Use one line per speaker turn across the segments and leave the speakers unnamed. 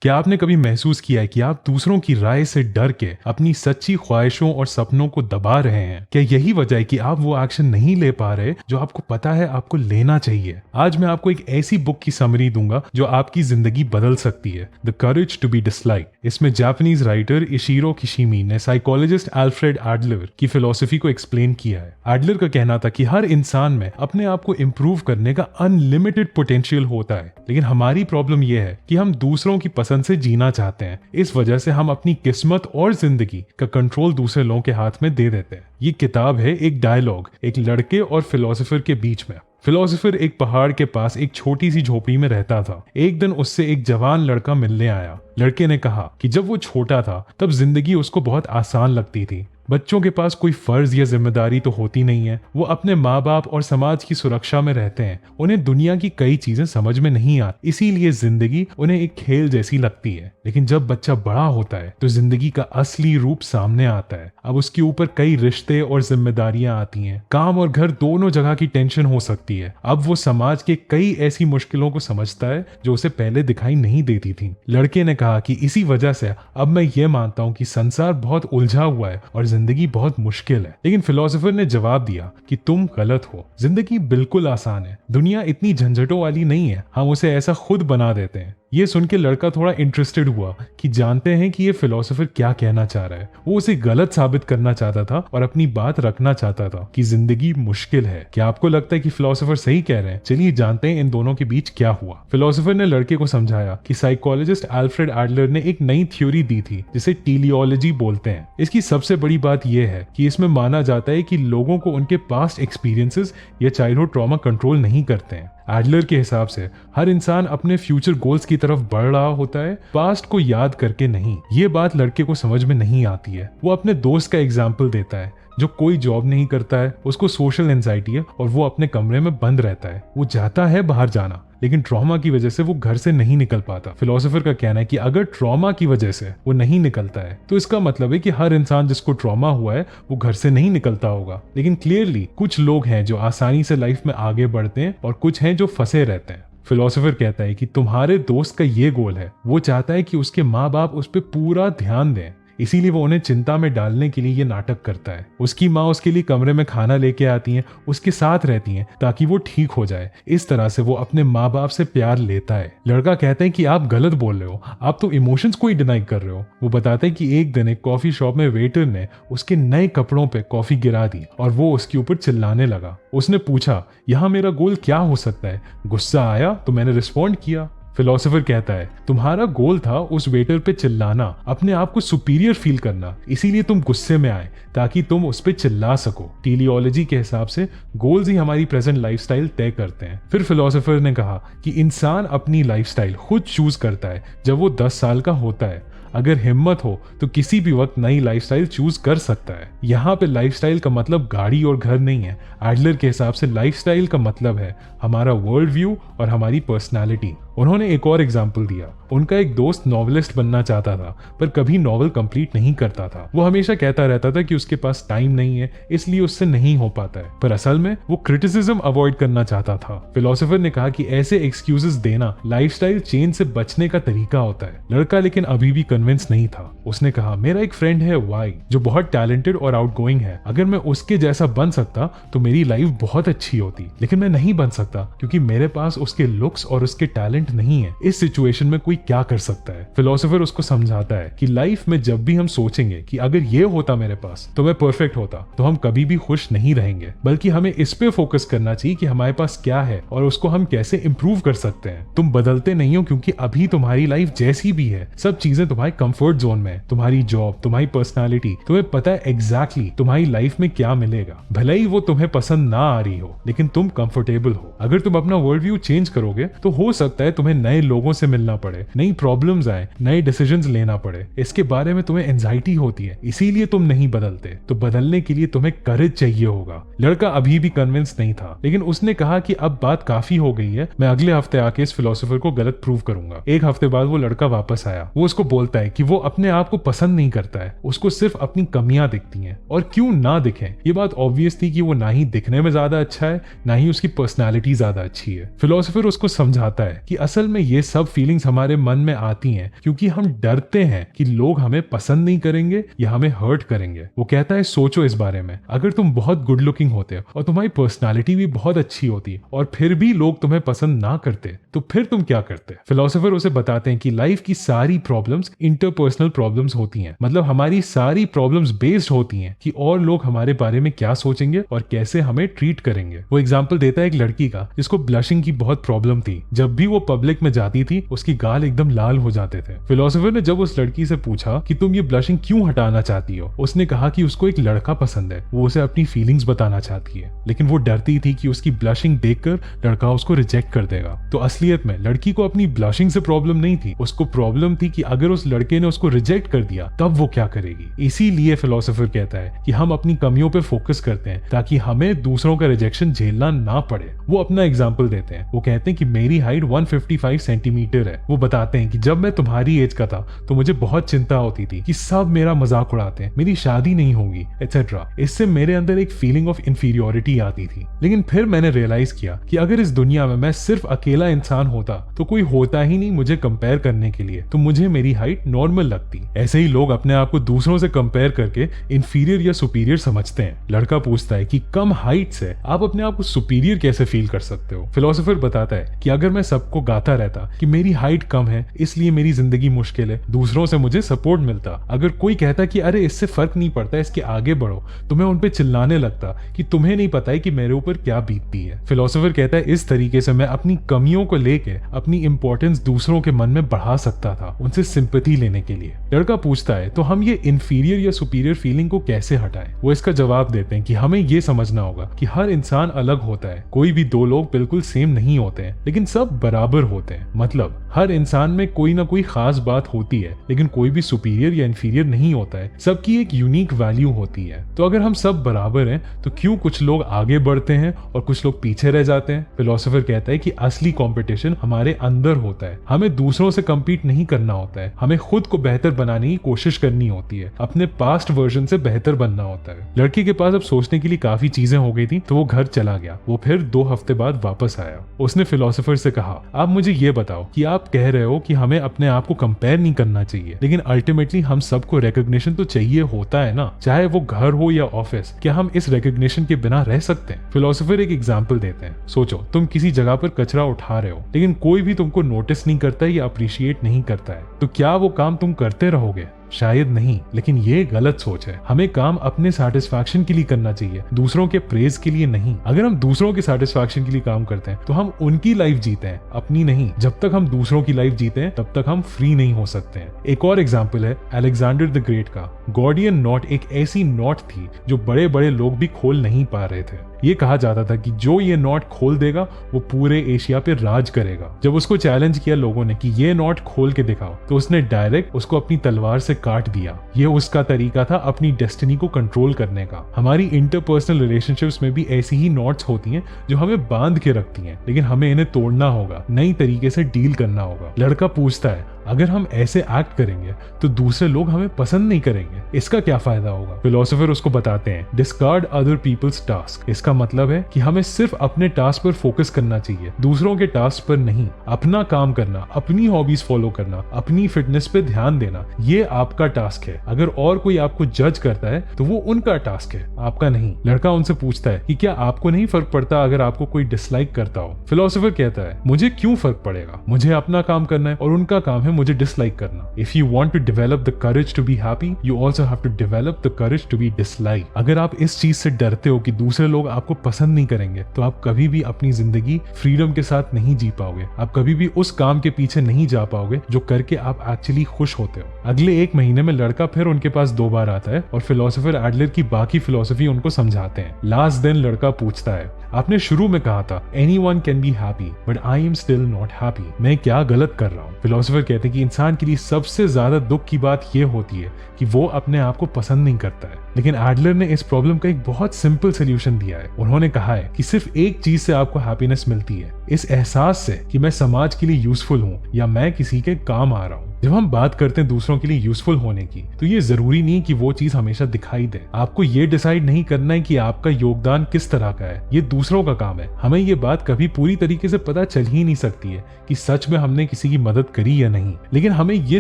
क्या आपने कभी महसूस किया है कि आप दूसरों की राय से डर के अपनी सच्ची ख्वाहिशों और सपनों को दबा रहे हैं? क्या यही वजह है कि आप वो एक्शन नहीं ले पा रहे जो आपको पता है आपको लेना चाहिए? आज मैं आपको एक ऐसी बुक की समरी दूंगा जो आपकी जिंदगी बदल सकती है, the courage to be disliked. इसमें जापानीज राइटर इशिरो किशिमी ने साइकोलॉजिस्ट एल्फ्रेड एडलर की फिलॉसफी को एक्सप्लेन किया है। एडलर का कहना था कि हर इंसान में अपने आप को इम्प्रूव करने का अनलिमिटेड पोटेंशियल होता है, लेकिन हमारी प्रॉब्लम यह है कि हम दूसरों की पसंद से जीना चाहते हैं। इस वजह से हम अपनी किस्मत और जिंदगी का कंट्रोल दूसरे लोगों के हाथ में दे देते हैं। ये किताब है एक डायलॉग एक लड़के और फिलोसोफर के बीच में। फिलोसोफर एक पहाड़ के पास एक छोटी सी झोपड़ी में रहता था। एक दिन उससे एक जवान लड़का मिलने आया। लड़के ने कहा कि जब वो छोटा था तब जिंदगी उसको बहुत आसान लगती थी। बच्चों के पास कोई फर्ज या जिम्मेदारी तो होती नहीं है, वो अपने माँ बाप और समाज की सुरक्षा में रहते हैं। उन्हें दुनिया की कई चीजें समझ में नहीं आती, इसीलिए जिंदगी उन्हें एक खेल जैसी लगती है। लेकिन जब बच्चा बड़ा होता है तो जिंदगी का असली रूप सामने आता है। अब उसके ऊपर कई रिश्ते और जिम्मेदारियां आती हैं। काम और घर दोनों जगह की टेंशन हो सकती है। अब वो समाज के कई ऐसी मुश्किलों को समझता है जो उसे पहले दिखाई नहीं देती थी। लड़के ने कहा कि इसी वजह से अब मैं ये मानता हूँ कि संसार बहुत उलझा हुआ है और जिंदगी बहुत मुश्किल है। लेकिन फिलोसोफर ने जवाब दिया कि तुम गलत हो। जिंदगी बिल्कुल आसान है। दुनिया इतनी झंझटों वाली नहीं है, हम उसे ऐसा खुद बना देते हैं। ये सुन के लड़का थोड़ा इंटरेस्टेड हुआ कि जानते हैं कि ये फिलोसोफर क्या कहना चाह रहा है। वो उसे गलत साबित करना चाहता था और अपनी बात रखना चाहता था कि जिंदगी मुश्किल है। क्या आपको लगता है कि फिलोसोफर सही कह रहे हैं? चलिए जानते हैं इन दोनों के बीच क्या हुआ। फिलोसोफर ने लड़के को समझाया कि साइकोलॉजिस्ट एल्फ्रेड एडलर ने एक नई थ्योरी दी थी जिसे टेलियोलॉजी बोलते हैं। इसकी सबसे बड़ी बात यह है कि इसमें माना जाता है कि लोगों को उनके पास्ट एक्सपीरियंसेस या चाइल्डहुड ट्रॉमा कंट्रोल नहीं करते हैं। एडलर के हिसाब से हर इंसान अपने फ्यूचर गोल्स की तरफ बढ़ रहा होता है, पास्ट को याद करके नहीं। ये बात लड़के को समझ में नहीं आती है। वो अपने दोस्त का एग्जाम्पल देता है जो कोई जॉब नहीं करता है, उसको सोशल एंजाइटी है और वो अपने कमरे में बंद रहता है। वो चाहता है बाहर जाना, लेकिन ट्रॉमा की वजह से वो घर से नहीं निकल पाता। फिलोसोफर का कहना है कि अगर ट्रॉमा की वजह से वो नहीं निकलता है तो इसका मतलब है कि हर इंसान जिसको ट्रॉमा हुआ है वो घर से नहीं निकलता होगा। लेकिन क्लियरली कुछ लोग हैं जो आसानी से लाइफ में आगे बढ़ते हैं और कुछ हैं जो फंसे रहते हैं। फिलोसोफर कहता है कि तुम्हारे दोस्त का ये गोल है, वो चाहता है कि उसके माँ बाप उस पर पूरा ध्यान दें, इसीलिए वो उन्हें चिंता में डालने के लिए ये नाटक करता है। उसकी माँ उसके लिए कमरे में खाना लेके आती हैं, उसके साथ रहती हैं ताकि वो ठीक हो जाए। इस तरह से वो अपने माँ बाप से प्यार लेता है। लड़का कहता है कि आप गलत बोल रहे हो, आप तो इमोशंस को ही डिनाई कर रहे हो। वो बताता है कि एक दिन एक कॉफी शॉप में वेटर ने उसके नए कपड़ों पे कॉफी गिरा दी और वो उसके ऊपर चिल्लाने लगा। उसने पूछा, यहाँ मेरा गोल क्या हो सकता है? गुस्सा आया तो मैंने रिस्पॉन्ड किया। फिलोसोफर कहता है तुम्हारा गोल था उस वेटर पे चिल्लाना, अपने आप को सुपीरियर फील करना, इसीलिए तुम गुस्से में आए ताकि तुम उस पे चिल्ला सको। टेलियोलॉजी के हिसाब से गोल्स ही हमारी प्रेजेंट लाइफस्टाइल तय करते हैं। फिर फिलोसोफर ने कहा कि इंसान अपनी लाइफस्टाइल खुद चूज करता है जब वो 10 साल का होता है। अगर हिम्मत हो तो किसी भी वक्त नई लाइफस्टाइल चूज कर सकता है। यहाँ पे लाइफस्टाइल का मतलब गाड़ी और घर नहीं है। एडलर के हिसाब से लाइफस्टाइल का मतलब है हमारा वर्ल्ड व्यू और हमारी पर्सनालिटी। उन्होंने एक और एग्जाम्पल दिया। उनका एक दोस्त नॉवेलिस्ट बनना चाहता था पर कभी नॉवेल कंप्लीट नहीं करता था। वो हमेशा कहता रहता था कि उसके पास टाइम नहीं है, इसलिए उससे नहीं हो पाता है, पर असल में वो क्रिटिसिज्म अवॉइड करना चाहता था। फिलोसोफर ने कहा कि ऐसे एक्सक्यूजेस देना लाइफस्टाइल चेंज से बचने का तरीका होता है। लड़का लेकिन अभी भी कन्विंस नहीं था। उसने कहा मेरा एक फ्रेंड है वाई जो बहुत टैलेंटेड और आउटगोइंग है। अगर मैं उसके जैसा बन सकता तो मेरी लाइफ बहुत अच्छी होती, लेकिन मैं नहीं बन सकता क्योंकि मेरे पास उसके लुक्स और उसके टैलेंट नहीं है। इस सिचुएशन में कोई क्या कर सकता है? फिलोसोफर उसको समझाता है कि लाइफ में जब भी हम सोचेंगे कि अगर ये होता मेरे पास तो मैं परफेक्ट होता, तो हम कभी भी खुश नहीं रहेंगे, बल्कि हमें इस पे फोकस करना चाहिए कि हमारे पास क्या है और उसको हम कैसे इंप्रूव कर सकते हैं। तुम बदलते नहीं हो क्योंकि अभी तुम्हारी लाइफ जैसी भी है सब चीजें तुम्हारे कंफर्ट जोन में, तुम्हारी जॉब, तुम्हारी पर्सनालिटी, तुम्हें पता है एग्जैक्टली तुम्हारी लाइफ में क्या मिलेगा। भले ही वो तुम्हें पसंद ना आ रही हो, लेकिन तुम कंफर्टेबल हो। अगर तुम अपना वर्ल्ड व्यू चेंज करोगे तो हो सकता है तुम्हें नए लोगों से मिलना पड़े, नई प्रॉब्लम्स आए, नए डिसीजंस लेना पड़े। इसके बारे में तुम्हें एंजाइटी होती है, इसीलिए तुम नहीं बदलते। तो बदलने के लिए तुम्हें करेज चाहिए होगा। लड़का अभी भी कन्विंस नहीं था, लेकिन उसने कहा कि अब बात काफी हो गई है, मैं अगले हफ्ते आके इस फिलोसोफर को गलत प्रूव करूंगा। एक हफ्ते बाद वो लड़का वापस आया। वो उसको बोलता है कि वो अपने आप को पसंद नहीं करता है, उसको सिर्फ अपनी कमियां दिखती हैं। और क्यों ना दिखें, ये बात ऑब्वियस थी कि वो ना ही दिखने में ज्यादा अच्छा है, ना ही उसकी पर्सनैलिटी ज्यादा अच्छी है। फिलोसोफर उसको समझाता है कि असल में ये सब फीलिंग्स हमारे मन में आती हैं क्योंकि हम डरते हैं कि लोग हमें पसंद नहीं करेंगे या हमें हर्ट करेंगे। वो कहता है सोचो इस बारे में, अगर तुम बहुत गुड लुकिंग होते हो और तुम्हारी पर्सनालिटी भी बहुत अच्छी होती और फिर भी लोग तुम्हें पसंद ना करते तो फिर तुम क्या करते? फिलोसोफर उसे बताते हैं कि लाइफ की सारी प्रॉब्लम्स इंटरपर्सनल प्रॉब्लम्स होती हैं, मतलब हमारी सारी प्रॉब्लम्स बेस्ड होती हैं कि और लोग हमारे बारे में क्या सोचेंगे और कैसे हमें ट्रीट करेंगे। वो एग्जाम्पल देता है एक लड़की का जिसको ब्लशिंग की बहुत प्रॉब्लम थी। जब भी वो पब्लिक में जाती थी उसकी गाल एकदम लाल हो जाते थे। फिलोसोफर ने जब उस लड़की से पूछा कि तुम ये ब्लशिंग क्यों हटाना चाहती हो, उसने कहा कि उसको एक लड़का पसंद है, वो उसे अपनी फीलिंग्स बताना चाहती है, लेकिन वो डरती थी कि उसकी ब्लशिंग देखकर लड़का उसको रिजेक्ट कर देगा। तो असलियत में लड़की को अपनी ब्लशिंग से प्रॉब्लम नहीं थी, उसको प्रॉब्लम थी कि अगर उस लड़के ने उसको रिजेक्ट कर दिया तब वो क्या करेगी। इसीलिए फिलोसोफर कहता है कि हम अपनी कमियों पे फोकस करते हैं ताकि हमें दूसरों का रिजेक्शन झेलना ना पड़े। वो अपना एग्जाम्पल देते हैं, वो कहते हैं कि मेरी हाइट 155 सेंटीमीटर है। वो बताते हैं कि जब मैं तुम्हारी एज का था तो मुझे बहुत चिंता होती थी कि सब मेरा मजाक उड़ाते हैं, मेरी शादी नहीं होगी एटसेट्रा। इससे मेरे अंदर एक फीलिंग ऑफ इंफीरियोरिटी आती थी। लेकिन फिर मैंने रियलाइज किया कि अगर इस दुनिया में मैं सिर्फ अकेला इंसान होता तो कोई होता ही नहीं मुझे कंपेयर करने के लिए, तो मुझे मेरी हाइट नॉर्मल लगती। ऐसे ही लोग अपने आप को दूसरों से कंपेयर करके इंफीरियर या सुपीरियर समझते हैं। लड़का पूछता है कि कम हाइट से आप अपने आप को सुपीरियर कैसे फील कर सकते हो? फिलोसोफर बताता है कि अगर मैं सबको गाता रहता कि मेरी हाइट कम है इसलिए मेरी जिंदगी मुश्किल है, दूसरों से मुझे सपोर्ट मिलता। अगर कोई कहता कि अरे इससे फर्क नहीं पड़ता, इसके आगे बढ़ो, तो मैं उन पे चिल्लाने लगता कि तुम्हें नहीं पता है कि मेरे ऊपर क्या बीतती है। फिलोसोफर कहता है इस तरीके से मैं अपनी कमियों को लेके अपनी इंपॉर्टेंस दूसरों के मन में बढ़ा सकता था, उनसे सिंपैथी लेने के लिए। लड़का पूछता है तो हम ये इंफीरियर या सुपीरियर फीलिंग को कैसे हटाएं? वो इसका जवाब देते हैं कि हमें ये समझना होगा कि हर इंसान अलग होता है, कोई भी दो लोग बिल्कुल सेम नहीं होते हैं, लेकिन सब बराबर होते हैं। मतलब हर इंसान में कोई ना कोई खास बात होती है, लेकिन कोई भी सुपीरियर या इंफीरियर नहीं होता है, सबकी एक यूनिक वैल्यू होती है। तो अगर हम सब बराबर हैं तो क्यों कुछ लोग आगे बढ़ते हैं और कुछ लोग पीछे रह जाते हैं? फिलोसोफर कहता है कि असली कंपटीशन हमारे अंदर होता है, हमें दूसरों से कम्पीट नहीं करना होता है, हमें खुद को बेहतर बनाने की कोशिश करनी होती है, अपने पास्ट वर्जन से बेहतर बनना होता है। लड़की के पास अब सोचने के लिए काफी चीजें हो गई थी तो वो घर चला गया। वो फिर 2 हफ्ते बाद वापस आया। उसने फिलोसोफर से कहा आप मुझे ये बताओ कि आप कह रहे हो कि हमें अपने आप को कंपेयर नहीं करना चाहिए, लेकिन अल्टीमेटली हम सबको रिकॉग्निशन तो चाहिए होता है ना, चाहे वो घर हो या ऑफिस। क्या हम इस रिकॉग्निशन के बिना रह सकते हैं? फिलोसोफर एक एग्जांपल देते हैं, सोचो तुम किसी जगह पर कचरा उठा रहे हो लेकिन कोई भी तुमको नोटिस नहीं करता है या अप्रिशिएट नहीं करता है, तो क्या वो काम तुम करते रहोगे? शायद नहीं। लेकिन ये गलत सोच है। हमें काम अपने सेटिस्फैक्शन के लिए करना चाहिए, दूसरों के प्रेज के लिए नहीं। अगर हम दूसरों के सेटिस्फैक्शन के लिए काम करते हैं तो हम उनकी लाइफ जीते हैं, अपनी नहीं। जब तक हम दूसरों की लाइफ जीते हैं तब तक हम फ्री नहीं हो सकते हैं। एक और एग्जाम्पल है अलेक्जेंडर द ग्रेट का। गॉर्डियन नॉट एक ऐसी नॉट थी जो बड़े बड़े लोग भी खोल नहीं पा रहे थे। ये कहा जाता था कि जो ये नॉट खोल देगा वो पूरे एशिया पे राज करेगा। जब उसको चैलेंज किया लोगों ने कि ये नॉट खोल के दिखाओ, तो उसने डायरेक्ट उसको अपनी तलवार से काट दिया। ये उसका तरीका था अपनी डेस्टिनी को कंट्रोल करने का। हमारी इंटरपर्सनल रिलेशनशिप्स में भी ऐसी ही नॉट्स होती हैं जो हमें बांध के रखती हैं, लेकिन हमें इन्हें तोड़ना होगा, नई तरीके से डील करना होगा। लड़का पूछता है अगर हम ऐसे एक्ट करेंगे तो दूसरे लोग हमें पसंद नहीं करेंगे, इसका क्या फायदा होगा? फिलोसोफर उसको बताते हैं डिस्कार्ड अदर पीपल्स टास्क। इसका मतलब है कि हमें सिर्फ अपने टास्क पर फोकस करना चाहिए, दूसरों के टास्क पर नहीं। अपना काम करना, अपनी हॉबीज फॉलो करना, अपनी फिटनेस पे ध्यान देना, ये आपका टास्क है। अगर और कोई आपको जज करता है तो वो उनका टास्क है, आपका नहीं। लड़का उनसे पूछता है कि क्या आपको नहीं फर्क पड़ता अगर आपको कोई डिसलाइक करता हो? फिलोसोफर कहता है मुझे क्यों फर्क पड़ेगा, मुझे अपना काम करना है और उनका काम है मुझे डिसलाइक करना। If you want to develop the courage to be happy, you also have to develop the courage to be dislike. अगर आप इस चीज से डरते हो कि दूसरे लोग आपको पसंद नहीं करेंगे, तो आप कभी भी अपनी जिंदगी फ्रीडम के साथ नहीं जी पाओगे। आप कभी भी उस काम के पीछे नहीं जा पाओगे जो करके आप एक्चुअली खुश होते हो। अगले 1 महीने में लड़का फिर उनके पास 2 बार आता है और फिलोसोफर एडलर की बाकी फिलोसफी उनको समझाते हैं। लास्ट दिन लड़का पूछता है आपने शुरू में कहा था anyone can be happy but I am still not happy, मैं क्या गलत कर रहा हूँ? फिलोसोफर कहते हैं कि इंसान के लिए सबसे ज्यादा दुख की बात यह होती है कि वो अपने आप को पसंद नहीं करता है। लेकिन एडलर ने इस प्रॉब्लम का एक बहुत सिंपल सोल्यूशन दिया है। उन्होंने कहा है कि सिर्फ एक चीज से आपको हैप्पीनेस मिलती है, इस एहसास से कि मैं समाज के लिए यूजफुल हूँ या मैं किसी के काम आ रहा हूँ। जब हम बात करते हैं दूसरों के लिए यूजफुल होने की, तो ये जरूरी नहीं कि वो चीज हमेशा दिखाई दे। आपको ये डिसाइड नहीं करना है कि आपका योगदान किस तरह का है, ये दूसरों का काम है। हमें ये बात कभी पूरी तरीके से पता चल ही नहीं सकती है कि सच में हमने किसी की मदद करी या नहीं, लेकिन हमें ये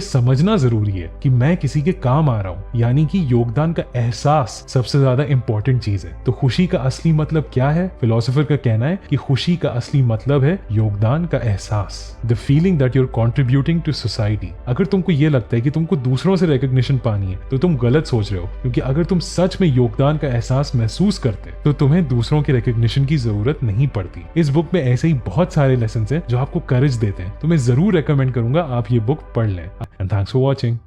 समझना जरूरी है कि मैं किसी के काम आ रहा हूँ, यानी कि योगदान का एहसास सबसे ज्यादा इंपॉर्टेंट चीज है। तो खुशी का असली मतलब क्या है? फिलोसोफर का कहना है कि खुशी का असली मतलब है योगदान का एहसास, the feeling that you are contributing to society. अगर तुमको ये लगता है कि तुमको दूसरों से रिकॉग्निशन पानी है, तो तुम गलत सोच रहे हो, क्योंकि अगर तुम सच में योगदान का एहसास महसूस करते तो तुम्हें दूसरों के रिकॉग्निशन की जरूरत नहीं पड़ती। इस बुक में ऐसे ही बहुत सारे लेसन हैं जो आपको करेज देते हैं, तो मैं जरूर रेकमेंड करूंगा आप ये बुक पढ़ लें। And thanks for watching.